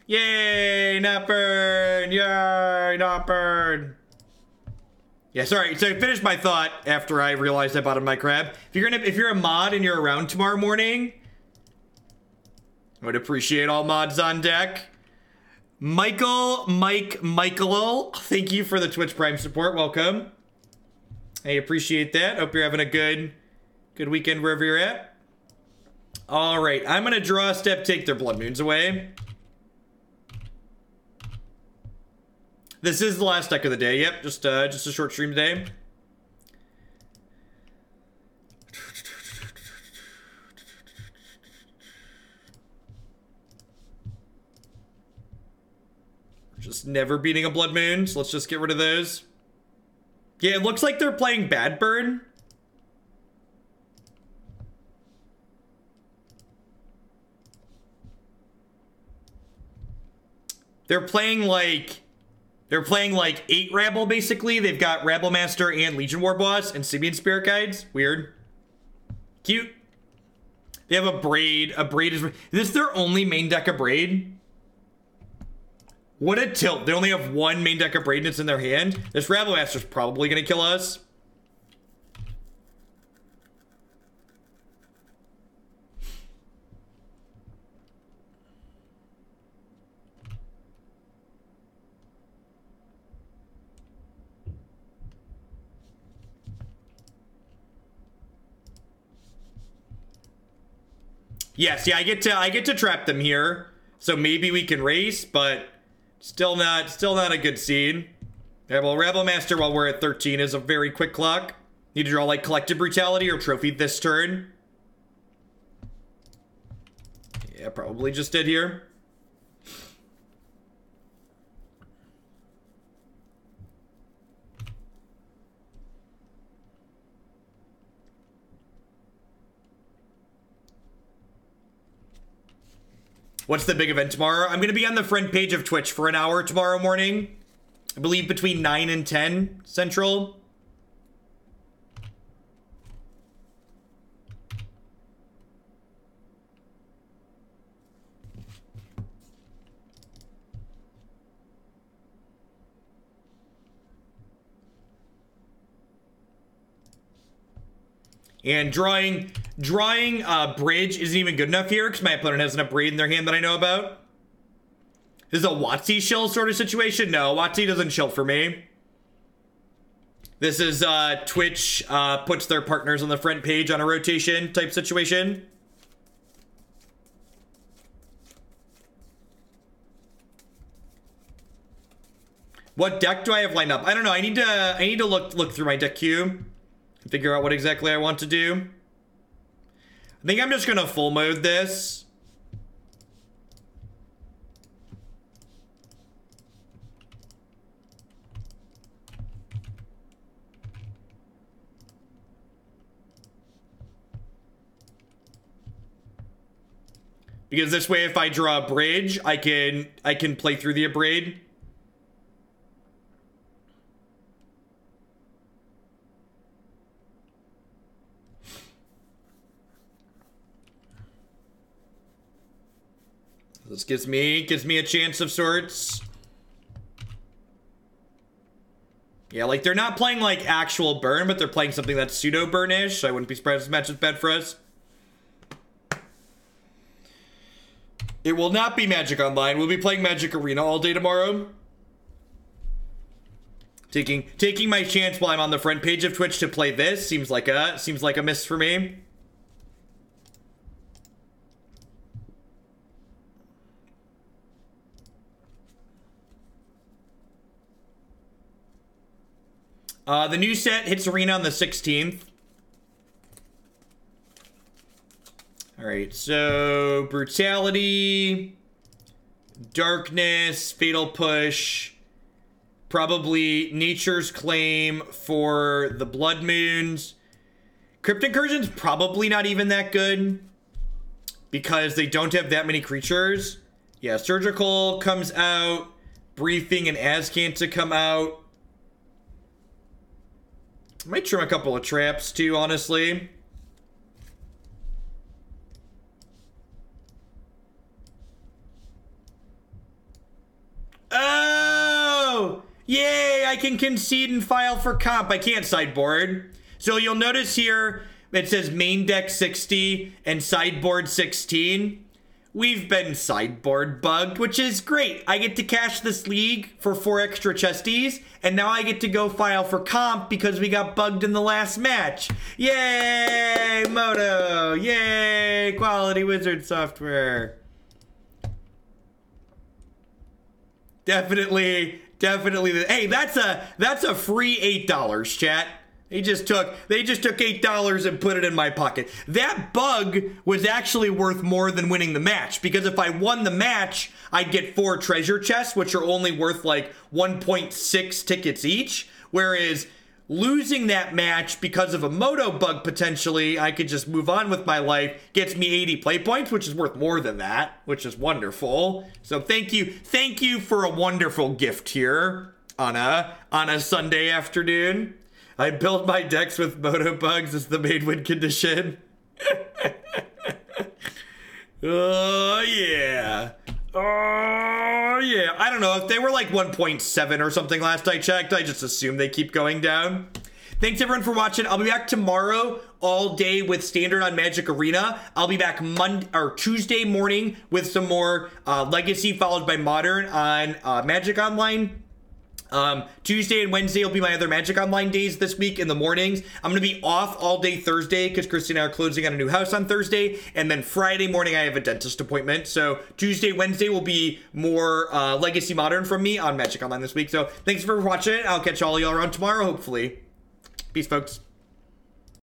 Yay, not Burn. Yay, not Burn. Yeah, sorry. So I finished my thought after I realized I bottomed my crab. If you're a mod and you're around tomorrow morning, I would appreciate all mods on deck. Michael, thank you for the Twitch Prime support. Welcome. I appreciate that. Hope you're having a good weekend wherever you're at. All right, I'm gonna draw a step, take their Blood Moons away. This is the last deck of the day. Yep, just a short stream today. Just never beating a Blood Moon, so let's just get rid of those. Yeah, it looks like they're playing Bad Burn. They're playing like 8 Rabble, basically. They've got Rabble Master and Legion War Boss and Simeon Spirit Guides. Weird. Cute. They have a Braid. A Braid is this their only main deck of Braid? What a tilt. They only have one main deck of Braid and it's in their hand. This Rabble Master's probably gonna kill us. Yes, yeah, I get to trap them here, so maybe we can race, but still not a good scene. Yeah, well, Rabble Master while we're at 13 is a very quick clock. Need to draw like Collective Brutality or Trophy this turn. Yeah, probably just did here. What's the big event tomorrow? I'm going to be on the front page of Twitch for an hour tomorrow morning. I believe between 9 and 10 Central. And drawing Bridge isn't even good enough here because my opponent has enough Braid in their hand that I know about. This is a WotC shill sort of situation? No, WotC doesn't shill for me. This is Twitch puts their partners on the front page on a rotation type situation. What deck do I have lined up? I don't know. I need to look through my deck queue. Figure out what exactly I want to do. I think I'm just gonna full mode this. Because this way if I draw a Bridge, I can play through the Abrade. This gives me a chance of sorts. Yeah, like they're not playing like actual burn, but they're playing something that's pseudo burnish, so I wouldn't be surprised if this match is bad for us. It will not be Magic Online. We'll be playing Magic Arena all day tomorrow. Taking my chance while I'm on the front page of Twitch to play this seems like a miss for me. The new set hits Arena on the 16th. Alright, so Brutality, Darkness, Fatal Push, probably Nature's Claim for the Blood Moons. Crypt Incursion's probably not even that good because they don't have that many creatures. Yeah, Surgical comes out, Briefing and Azcanta come out. I might trim a couple of traps too, honestly. Oh! Yay! I can concede and file for comp. I can't sideboard. So you'll notice here it says main deck 60 and sideboard 16. We've been sideboard bugged, which is great. I get to cash this league for 4 extra chesties, and now I get to go file for comp because we got bugged in the last match. Yay, Moto! Yay, quality wizard software. Definitely Definitely. Hey, that's a free $8, chat. They just took $8 and put it in my pocket. That bug was actually worth more than winning the match, because if I won the match, I'd get 4 treasure chests, which are only worth like 1.6 tickets each. Whereas losing that match because of a moto bug, potentially, I could just move on with my life, gets me 80 play points, which is worth more than that, which is wonderful. So thank you for a wonderful gift here on a Sunday afternoon. I build my decks with moto bugs as the main win condition. Oh yeah. Oh yeah. I don't know if they were like 1.7 or something last I checked. I just assume they keep going down. Thanks everyone for watching. I'll be back tomorrow all day with Standard on Magic Arena. I'll be back Tuesday morning with some more Legacy followed by Modern on Magic Online. Tuesday and Wednesday will be my other Magic Online days this week in the mornings. I'm going to be off all day Thursday because Christy and I are closing on a new house on Thursday. And then Friday morning I have a dentist appointment. So Tuesday, Wednesday will be more Legacy Modern from me on Magic Online this week. So thanks for watching. I'll catch all y'all around tomorrow, hopefully. Peace, folks.